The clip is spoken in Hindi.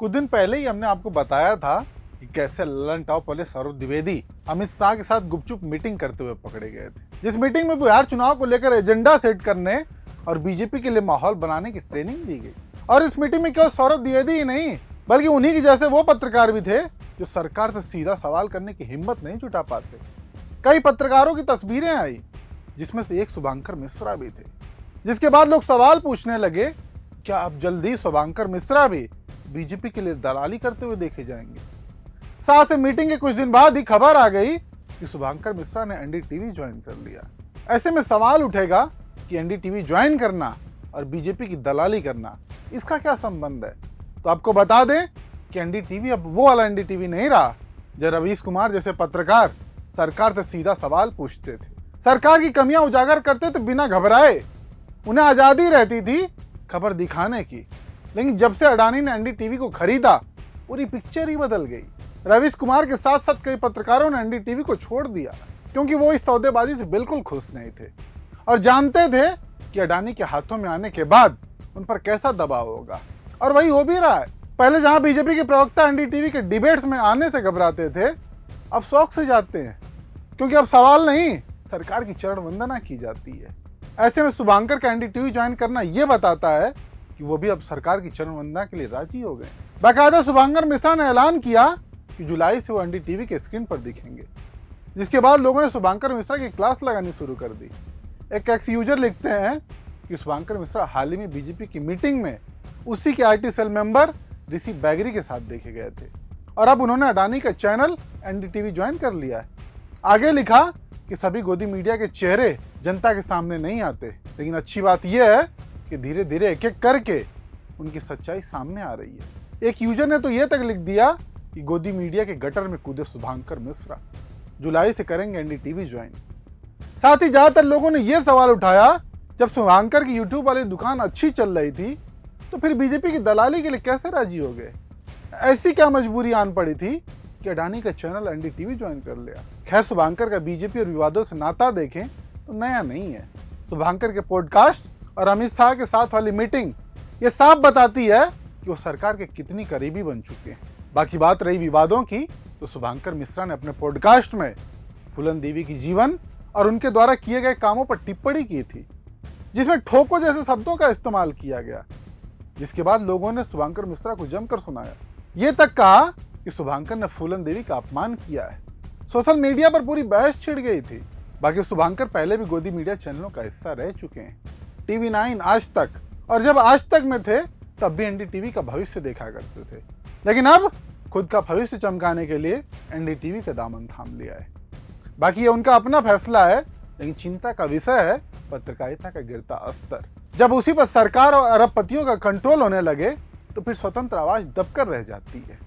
कुछ दिन पहले ही हमने आपको बताया था कि कैसे ललन टॉप वाले सौरभ द्विवेदी अमित शाह के साथ गुपचुप मीटिंग करते हुए पकड़े गए थे, जिस मीटिंग में बिहार चुनाव को लेकर एजेंडा सेट करने और बीजेपी के लिए माहौल बनाने की ट्रेनिंग दी गई। और इस मीटिंग में केवल सौरभ द्विवेदी ही नहीं बल्कि उन्हीं के जैसे वो पत्रकार भी थे जो सरकार से सीधा सवाल करने की हिम्मत नहीं जुटा पाते। कई पत्रकारों की तस्वीरें आई जिसमें से एक शुभांकर मिश्रा भी थे, जिसके बाद लोग सवाल पूछने लगे क्या अब जल्दी शुभांकर मिश्रा भी बीजेपी के लिए दलाली करते हुए देखे जाएंगे। साथ से मीटिंग के कुछ दिन बाद ही खबर आ गई कि शुभांकर मिश्रा ने एनडीटीवी ज्वाइन कर लिया। ऐसे में सवाल उठेगा कि एनडीटीवी ज्वाइन करना और बीजेपी की दलाली करना इसका क्या संबंध है। तो आपको बता दें कि एनडीटीवी अब वो वाला एनडीटीवी नहीं रहा जब रवीश कुमार जैसे पत्रकार सरकार से सीधा सवाल पूछते थे, सरकार की कमियां उजागर करते थे बिना घबराए। उन्हें आजादी रहती थी खबर दिखाने की। लेकिन जब से अडानी ने एनडीटीवी को खरीदा पूरी पिक्चर ही बदल गई। रवीश कुमार के साथ साथ कई पत्रकारों ने एनडीटीवी को छोड़ दिया क्योंकि वो इस सौदेबाजी से बिल्कुल खुश नहीं थे और जानते थे कि अडानी के हाथों में आने के बाद उन पर कैसा दबाव होगा। और वही हो भी रहा है। पहले जहां बीजेपी के प्रवक्ता एनडीटीवी के डिबेट्स में आने से घबराते थे, अब शौक से जाते हैं क्योंकि अब सवाल नहीं सरकार की चरण वंदना की जाती है। ऐसे में शुभांकर का एनडीटीवी ज्वाइन करना यह बताता है कि वो भी अब सरकार की चरण वंदना के लिए राजी हो गए। बाकायदा शुभांकर मिश्रा ने ऐलान किया कि जुलाई से वो एनडीटीवी के स्क्रीन पर दिखेंगे, जिसके बाद लोगों ने शुभांकर मिश्रा की क्लास लगानी शुरू कर दी। एक एक्स यूजर लिखते हैं कि शुभांकर मिश्रा हाल ही में बीजेपी की मीटिंग में उसी के आईटी सेल मेंबर ऋषि बैगरी के साथ देखे गए थे और अब उन्होंने अडानी का चैनल एनडीटीवी ज्वाइन कर लिया है। आगे लिखा कि सभी गोदी मीडिया के चेहरे जनता के सामने नहीं आते, लेकिन अच्छी बात यह है कि धीरे धीरे एक एक करके उनकी सच्चाई सामने आ रही है। एक यूजर ने तो यह तक लिख दिया कि गोदी मीडिया के गटर में कूदे शुभांकर मिश्रा, जुलाई से करेंगे एनडीटीवी ज्वाइन। साथ ही ज्यादातर लोगों ने यह सवाल उठाया जब शुभांकर की यूट्यूब वाली दुकान अच्छी चल रही थी तो फिर बीजेपी की दलाली के लिए कैसे राजी हो गए। ऐसी क्या मजबूरी आन पड़ी थी कि अडानी का चैनल एनडीटीवी ज्वाइन कर लिया। खैर, शुभांकर का बीजेपी और विवादों से नाता देखें तो नया नहीं है। शुभांकर के पॉडकास्ट और अमित शाह के साथ वाली मीटिंग ये साफ बताती है कि वो सरकार के कितनी करीबी बन चुके हैं। बाकी बात रही विवादों की, तो शुभांकर मिश्रा ने अपने पॉडकास्ट में फूलन देवी की जीवन और उनके द्वारा किए गए कामों पर टिप्पणी की थी, जिसमें ठोको जैसे शब्दों का इस्तेमाल किया गया, जिसके बाद लोगों ने शुभांकर मिश्रा को जमकर सुनाया। ये तक कहा कि शुभांकर ने फूलन देवी का अपमान किया है। सोशल मीडिया पर पूरी बहस छिड़ गई थी। बाकी शुभांकर पहले भी गोदी मीडिया चैनलों का हिस्सा रह चुके हैं, टीवी 9, आज तक, और जब आज तक में थे तब भी एनडीटीवी का भविष्य देखा करते थे। लेकिन अब खुद का भविष्य चमकाने के लिए एनडीटीवी का दामन थाम लिया है। बाकी ये उनका अपना फैसला है, लेकिन चिंता का विषय है पत्रकारिता का गिरता स्तर। जब उसी पर सरकार और अरबपतियों का कंट्रोल होने लगे तो फिर स्वतंत्र आवाज दबकर रह जाती है।